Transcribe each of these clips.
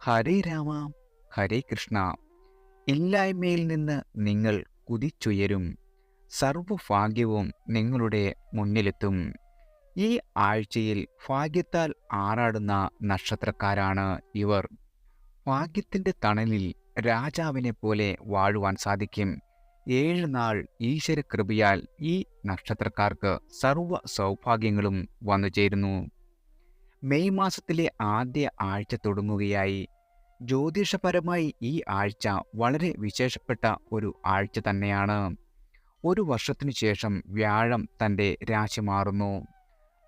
ഹരേ രാമ, ഹരേ കൃഷ്ണ. ഇല്ലായ്മയിൽ നിന്ന് നിങ്ങൾ കുതിച്ചുയരും. സർവഭാഗ്യവും നിങ്ങളുടെ മുന്നിലെത്തും. ഈ ആഴ്ചയിൽ ഭാഗ്യത്താൽ ആറാടുന്ന നക്ഷത്രക്കാരാണ് ഇവർ. ഭാഗ്യത്തിൻ്റെ തണലിൽ രാജാവിനെ പോലെ വാഴുവാൻ സാധിക്കും. 7 നാൾ ഈശ്വരകൃപയാൽ ഈ നക്ഷത്രക്കാർക്ക് സർവ്വ സൗഭാഗ്യങ്ങളും വന്നു ചേരുന്നു. മെയ് മാസത്തിലെ ആദ്യ ആഴ്ച തുടങ്ങുകയായി. ജ്യോതിഷപരമായി ഈ ആഴ്ച വളരെ വിശേഷപ്പെട്ട ഒരു ആഴ്ച തന്നെയാണ്. ഒരു വർഷത്തിനു ശേഷം വ്യാഴം തൻ്റെ രാശി മാറുന്നു.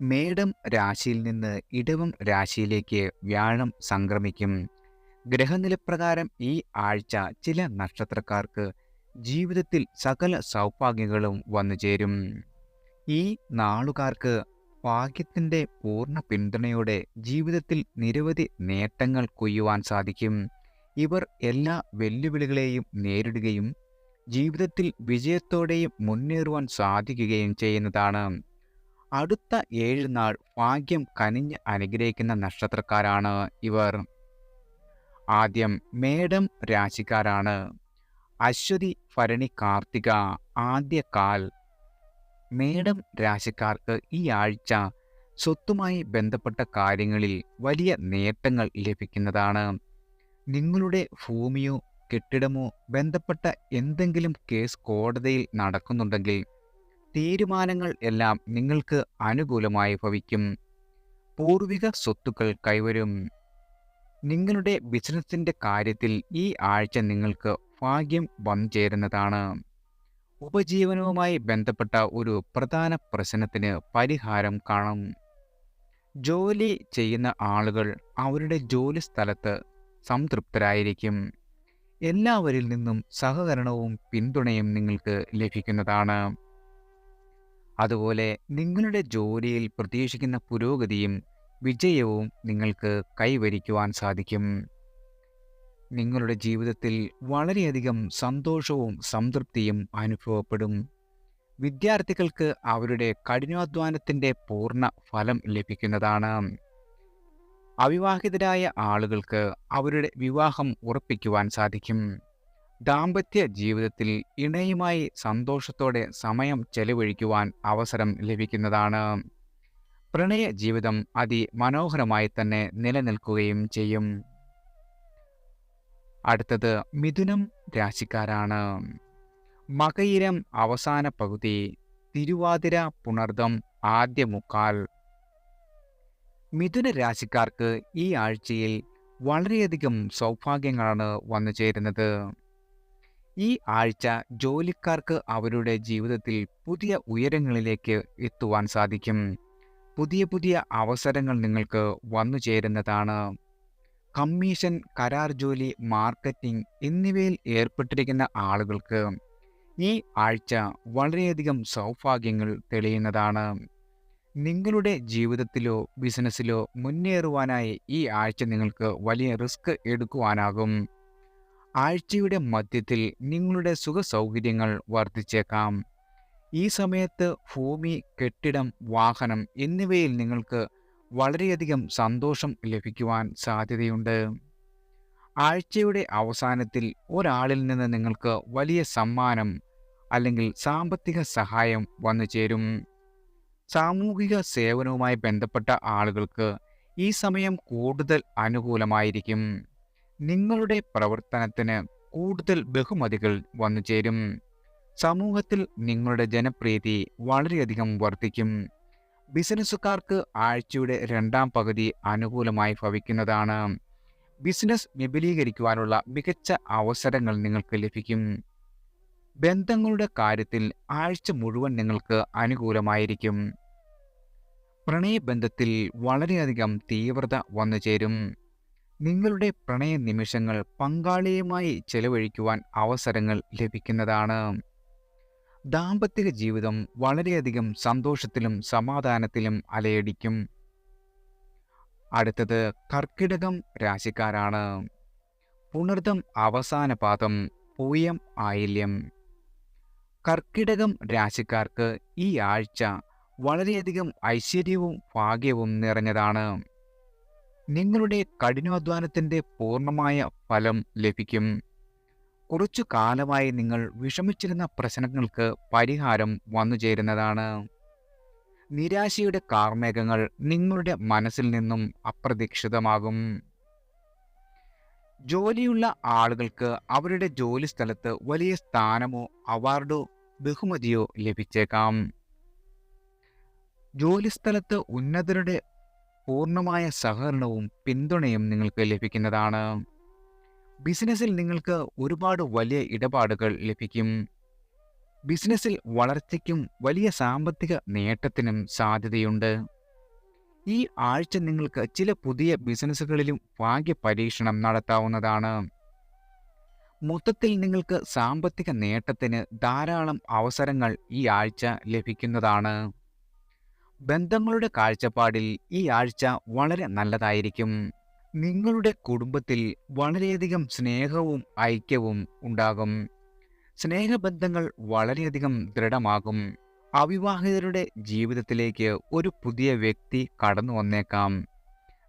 മേടം രാശിയിൽ നിന്ന് ഇടവം രാശിയിലേക്ക് വ്യാഴം സംക്രമിക്കും. ഗ്രഹനിലപ്രകാരം ഈ ആഴ്ച ചില നക്ഷത്രക്കാർക്ക് ജീവിതത്തിൽ സകല സൗഭാഗ്യങ്ങളും വന്നു ചേരും. ഈ നാളുകാർക്ക് ഭാഗ്യത്തിൻ്റെ പൂർണ്ണ പിന്തുണയോടെ ജീവിതത്തിൽ നിരവധി നേട്ടങ്ങൾ കൊയ്യുവാൻ സാധിക്കും. ഇവർ എല്ലാ വെല്ലുവിളികളെയും നേരിടുകയും ജീവിതത്തിൽ വിജയത്തോടെയും മുന്നേറുവാൻ സാധിക്കുകയും ചെയ്യുന്നതാണ്. അടുത്ത 7 നാൾ ഭാഗ്യം കനിഞ്ഞ് അനുഗ്രഹിക്കുന്ന നക്ഷത്രക്കാരാണ് ഇവർ. ആദ്യം മേടം രാശിക്കാരാണ്. അശ്വതി, ഭരണി, കാർത്തിക ആദ്യകാൽ. മേടം രാശിക്കാർക്ക് ഈ ആഴ്ച സ്വത്തുമായി ബന്ധപ്പെട്ട കാര്യങ്ങളിൽ വലിയ നേട്ടങ്ങൾ ലഭിക്കുന്നതാണ്. നിങ്ങളുടെ ഭൂമിയോ കെട്ടിടമോ ബന്ധപ്പെട്ട എന്തെങ്കിലും കേസ് കോടതിയിൽ നടക്കുന്നുണ്ടെങ്കിൽ തീരുമാനങ്ങൾ എല്ലാം നിങ്ങൾക്ക് അനുകൂലമായി ഭവിക്കും. പൂർവിക സ്വത്തുക്കൾ കൈവരും. നിങ്ങളുടെ ബിസിനസ്സിൻ്റെ കാര്യത്തിൽ ഈ ആഴ്ച നിങ്ങൾക്ക് ഭാഗ്യം വന്നു ചേരുന്നതാണ്. ഉപജീവനവുമായി ബന്ധപ്പെട്ട ഒരു പ്രധാന പ്രശ്നത്തിന് പരിഹാരം കാണും. ജോലി ചെയ്യുന്ന ആളുകൾ അവരുടെ ജോലി സ്ഥലത്ത് സംതൃപ്തരായിരിക്കും. എല്ലാവരിൽ നിന്നും സഹകരണവും പിന്തുണയും നിങ്ങൾക്ക് ലഭിക്കുന്നതാണ്. അതുപോലെ നിങ്ങളുടെ ജോലിയിൽ പ്രതീക്ഷിക്കുന്ന പുരോഗതിയും വിജയവും നിങ്ങൾക്ക് കൈവരിക്കുവാൻ സാധിക്കും. നിങ്ങളുടെ ജീവിതത്തിൽ വളരെയധികം സന്തോഷവും സംതൃപ്തിയും അനുഭവപ്പെടും. വിദ്യാർത്ഥികൾക്ക് അവരുടെ കഠിനാധ്വാനത്തിൻ്റെ പൂർണ്ണ ഫലം ലഭിക്കുന്നതാണ്. അവിവാഹിതരായ ആളുകൾക്ക് അവരുടെ വിവാഹം ഉറപ്പിക്കുവാൻ സാധിക്കും. ദാമ്പത്യ ജീവിതത്തിൽ ഇണയുമായി സന്തോഷത്തോടെ സമയം ചെലവഴിക്കുവാൻ അവസരം ലഭിക്കുന്നതാണ്. പ്രണയ ജീവിതം അതിമനോഹരമായി തന്നെ നിലനിൽക്കുകയും ചെയ്യും. അടുത്തത് മിഥുനം രാശിക്കാരാണ്. മകയിരം അവസാന പകുതി, തിരുവാതിര പുണർദം ആദ്യ മുക്കാൽ. മിഥുന രാശിക്കാർക്ക് ഈ ആഴ്ചയിൽ വളരെയധികം സൗഭാഗ്യങ്ങളാണ് വന്നു ചേരുന്നത്. ഈ ആഴ്ച ജോലിക്കാർക്ക് അവരുടെ ജീവിതത്തിൽ പുതിയ ഉയരങ്ങളിലേക്ക് എത്തുവാൻ സാധിക്കും. പുതിയ പുതിയ അവസരങ്ങൾ നിങ്ങൾക്ക് വന്നു ചേരുന്നതാണ്. കമ്മീഷൻ, കരാർ ജോലി, മാർക്കറ്റിംഗ് എന്നിവയിൽ ഏർപ്പെട്ടിരിക്കുന്ന ആളുകൾക്ക് ഈ ആഴ്ച വളരെയധികം സൗഭാഗ്യങ്ങൾ തെളിയുന്നതാണ്. നിങ്ങളുടെ ജീവിതത്തിലോ ബിസിനസ്സിലോ മുന്നേറുവാനായി ഈ ആഴ്ച നിങ്ങൾക്ക് വലിയ റിസ്ക് എടുക്കുവാനാകും. ആഴ്ചയുടെ മധ്യത്തിൽ നിങ്ങളുടെ സുഖസൗകര്യങ്ങൾ വർദ്ധിച്ചേക്കാം. ഈ സമയത്ത് ഭൂമി, കെട്ടിടം, വാഹനം എന്നിവയിൽ നിങ്ങൾക്ക് വളരെയധികം സന്തോഷം ലഭിക്കുവാൻ സാധ്യതയുണ്ട്. ആഴ്ചയുടെ അവസാനത്തിൽ ഒരാളിൽ നിന്ന് നിങ്ങൾക്ക് വലിയ സമ്മാനം അല്ലെങ്കിൽ സാമ്പത്തിക സഹായം വന്നു ചേരും. സാമൂഹിക സേവനവുമായി ബന്ധപ്പെട്ട ആളുകൾക്ക് ഈ സമയം കൂടുതൽ അനുകൂലമായിരിക്കും. നിങ്ങളുടെ പ്രവർത്തനത്തിന് കൂടുതൽ ബഹുമതികൾ വന്നു ചേരും. സമൂഹത്തിൽ നിങ്ങളുടെ ജനപ്രീതി വളരെയധികം വർദ്ധിക്കും. ബിസിനസ്സുകാർക്ക് ആഴ്ചയുടെ 2ാം പകുതി അനുകൂലമായി ഭവിക്കുന്നതാണ്. ബിസിനസ് വിപുലീകരിക്കുവാനുള്ള മികച്ച അവസരങ്ങൾ നിങ്ങൾക്ക് ലഭിക്കും. ബന്ധങ്ങളുടെ കാര്യത്തിൽ ആഴ്ച മുഴുവൻ നിങ്ങൾക്ക് അനുകൂലമായിരിക്കും. പ്രണയബന്ധത്തിൽ വളരെയധികം തീവ്രത വന്നു ചേരും. നിങ്ങളുടെ പ്രണയ നിമിഷങ്ങൾ പങ്കാളിയുമായി ചെലവഴിക്കുവാൻ അവസരങ്ങൾ ലഭിക്കുന്നതാണ്. ദാമ്പത്തിക ജീവിതം വളരെയധികം സന്തോഷത്തിലും സമാധാനത്തിലും അലയടിക്കും. അടുത്തത് കർക്കിടകം രാശിക്കാരാണ്. പുണർദം അവസാന പാദം, പൂയം ആയില്യം. കർക്കിടകം രാശിക്കാർക്ക് ഈ ആഴ്ച വളരെയധികം ഐശ്വര്യവും ഭാഗ്യവും നിറഞ്ഞതാണ്. നിങ്ങളുടെ കഠിനാധ്വാനത്തിന്റെ പൂർണ്ണമായ ഫലം ലഭിക്കും. കുറച്ചു കാലമായി നിങ്ങൾ വിഷമിച്ചിരുന്ന പ്രശ്നങ്ങൾക്ക് പരിഹാരം വന്നുചേരുന്നതാണ്. നിരാശയുടെ കാർമേഘങ്ങൾ നിങ്ങളുടെ മനസ്സിൽ നിന്നും അപ്രതീക്ഷിതമാകും. ജോലിയുള്ള ആളുകൾക്ക് അവരുടെ ജോലിസ്ഥലത്ത് വലിയ സ്ഥാനമോ അവാർഡോ ബഹുമതിയോ ലഭിച്ചേക്കാം. ജോലിസ്ഥലത്ത് ഉന്നതരുടെ പൂർണ്ണമായ സഹകരണവും പിന്തുണയും നിങ്ങൾക്ക് ലഭിക്കുന്നതാണ്. ബിസിനസ്സിൽ നിങ്ങൾക്ക് ഒരുപാട് വലിയ ഇടപാടുകൾ ലഭിക്കും. ബിസിനസ്സിൽ വളർച്ചയ്ക്കും വലിയ സാമ്പത്തിക നേട്ടത്തിനും സാധ്യതയുണ്ട്. ഈ ആഴ്ച നിങ്ങൾക്ക് ചില പുതിയ ബിസിനസ്സുകളിലും ഭാഗ്യ പരീക്ഷണം നടത്താവുന്നതാണ്. മൊത്തത്തിൽ നിങ്ങൾക്ക് സാമ്പത്തിക നേട്ടത്തിന് ധാരാളം അവസരങ്ങൾ ഈ ആഴ്ച ലഭിക്കുന്നതാണ്. ബന്ധങ്ങളുടെ കാഴ്ചപ്പാടിൽ ഈ ആഴ്ച വളരെ നല്ലതായിരിക്കും. നിങ്ങളുടെ കുടുംബത്തിൽ വളരെയധികം സ്നേഹവും ഐക്യവും ഉണ്ടാകും. സ്നേഹബന്ധങ്ങൾ വളരെയധികം ദൃഢമാകും. അവിവാഹിതരുടെ ജീവിതത്തിലേക്ക് ഒരു പുതിയ വ്യക്തി കടന്നു വന്നേക്കാം.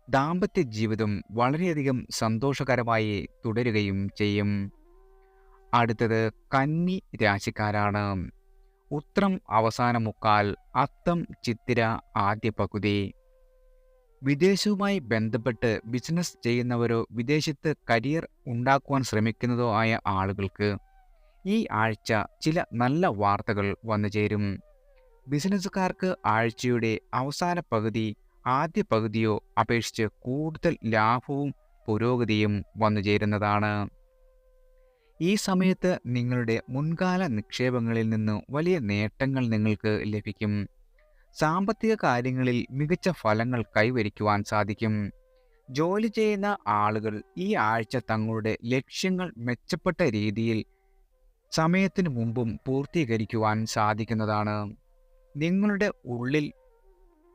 ദാമ്പത്യ ജീവിതം വളരെയധികം സന്തോഷകരമായി തുടരുകയും ചെയ്യും. അടുത്തത് കന്നി രാശിക്കാരാണ്. ഉത്രം അവസാന മുക്കാൽ, അത്തം ചിത്തിര ആദ്യ പകുതി. വിദേശവുമായി ബന്ധപ്പെട്ട് ബിസിനസ് ചെയ്യുന്നവരോ വിദേശത്ത് കരിയർ ഉണ്ടാക്കുവാൻ ശ്രമിക്കുന്നതോ ആയ ആളുകൾക്ക് ഈ ആഴ്ച ചില നല്ല വാർത്തകൾ വന്നുചേരും. ബിസിനസ്സുകാർക്ക് ആഴ്ചയുടെ അവസാന പകുതി ആദ്യ പകുതിയോ അപേക്ഷിച്ച് കൂടുതൽ ലാഭവും പുരോഗതിയും വന്നുചേരുന്നതാണ്. ഈ സമയത്ത് നിങ്ങളുടെ മുൻകാല നിക്ഷേപങ്ങളിൽ നിന്ന് വലിയ നേട്ടങ്ങൾ നിങ്ങൾക്ക് ലഭിക്കും. സാമ്പത്തിക കാര്യങ്ങളിൽ മികച്ച ഫലങ്ങൾ കൈവരിക്കുവാൻ സാധിക്കും. ജോലി ചെയ്യുന്ന ആളുകൾ ഈ ആഴ്ച തങ്ങളുടെ ലക്ഷ്യങ്ങൾ മെച്ചപ്പെട്ട രീതിയിൽ സമയത്തിനു മുമ്പും പൂർത്തീകരിക്കുവാൻ സാധിക്കുന്നതാണ്. നിങ്ങളുടെ ഉള്ളിൽ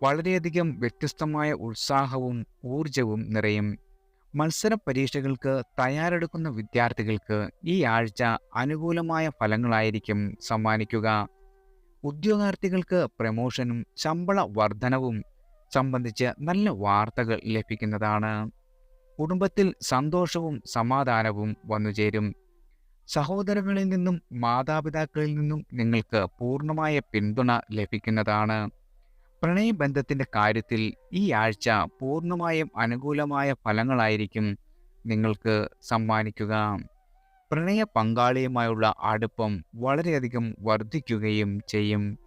വളരെയധികം വ്യത്യസ്തമായ ഉത്സാഹവും ഊർജവും നിറയും. മത്സര പരീക്ഷകൾക്ക് തയ്യാറെടുക്കുന്ന വിദ്യാർത്ഥികൾക്ക് ഈ ആഴ്ച അനുകൂലമായ ഫലങ്ങളായിരിക്കും സമ്മാനിക്കുക. ഉദ്യോഗാർത്ഥികൾക്ക് പ്രമോഷനും ശമ്പള വർധനവും സംബന്ധിച്ച് നല്ല വാർത്തകൾ ലഭിക്കുന്നതാണ്. കുടുംബത്തിൽ സന്തോഷവും സമാധാനവും വന്നുചേരും. സഹോദരങ്ങളിൽ നിന്നും മാതാപിതാക്കളിൽ നിന്നും നിങ്ങൾക്ക് പൂർണ്ണമായ പിന്തുണ ലഭിക്കുന്നതാണ്. പ്രണയബന്ധത്തിൻ്റെ കാര്യത്തിൽ ഈ ആഴ്ച പൂർണ്ണമായും അനുകൂലമായ ഫലങ്ങളായിരിക്കും നിങ്ങൾക്ക് സമ്മാനിക്കുക. പ്രണയ പങ്കാളിയുമായുള്ള അടുപ്പം വളരെയധികം വർദ്ധിക്കുകയും ചെയ്യും.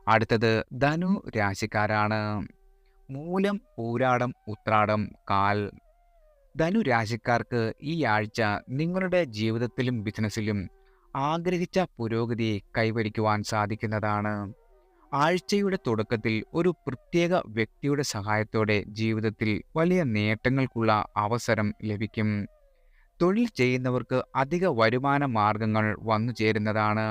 അടുത്തത് ധനു രാശിക്കാരാണ്. മൂലം പൂരാടം ഉത്രാടം കാൽ. ധനു രാശിക്കാർക്ക് ഈ ആഴ്ച നിങ്ങളുടെ ജീവിതത്തിലും ബിസിനസ്സിലും ആഗ്രഹിച്ച പുരോഗതി കൈവരിക്കുവാൻ സാധിക്കുന്നതാണ്. ആഴ്ചയുടെ തുടക്കത്തിൽ ഒരു പ്രത്യേക വ്യക്തിയുടെ സഹായത്തോടെ ജീവിതത്തിൽ വലിയ നേട്ടങ്ങൾക്കുള്ള അവസരം ലഭിക്കും. തൊഴിൽ ചെയ്യുന്നവർക്ക് അധിക വരുമാന മാർഗങ്ങൾ വന്നു ചേരുന്നതാണ്.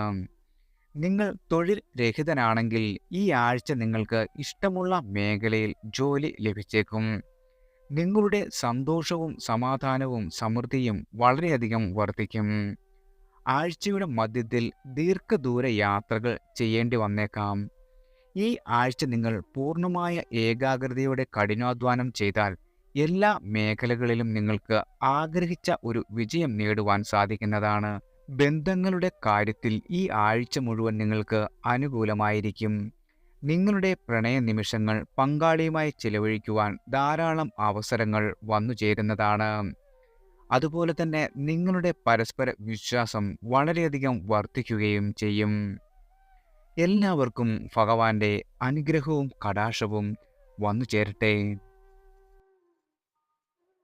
നിങ്ങൾ തൊഴിൽ രഹിതനാണെങ്കിൽ ഈ ആഴ്ച നിങ്ങൾക്ക് ഇഷ്ടമുള്ള മേഖലയിൽ ജോലി ലഭിച്ചേക്കും. നിങ്ങളുടെ സന്തോഷവും സമാധാനവും സമൃദ്ധിയും വളരെയധികം വർദ്ധിക്കും. ആഴ്ചയുടെ മധ്യത്തിൽ ദീർഘദൂര യാത്രകൾ ചെയ്യേണ്ടി വന്നേക്കാം. ഈ ആഴ്ച നിങ്ങൾ പൂർണ്ണമായ ഏകാഗ്രതയോടെ കഠിനാധ്വാനം ചെയ്താൽ എല്ലാ മേഖലകളിലും നിങ്ങൾക്ക് ആഗ്രഹിച്ച ഒരു വിജയം നേടുവാൻ സാധിക്കുന്നതാണ്. ബന്ധങ്ങളുടെ കാര്യത്തിൽ ഈ ആഴ്ച മുഴുവൻ നിങ്ങൾക്ക് അനുകൂലമായിരിക്കും. നിങ്ങളുടെ പ്രണയ നിമിഷങ്ങൾ പങ്കാളിയുമായി ചിലവഴിക്കുവാൻ ധാരാളം അവസരങ്ങൾ വന്നു ചേരുന്നതാണ്. അതുപോലെ തന്നെ നിങ്ങളുടെ പരസ്പര വിശ്വാസം വളരെയധികം വർദ്ധിക്കുകയും ചെയ്യും. എല്ലാവർക്കും ഭഗവാന്റെ അനുഗ്രഹവും കടാക്ഷവും വന്നു ചേരട്ടെ.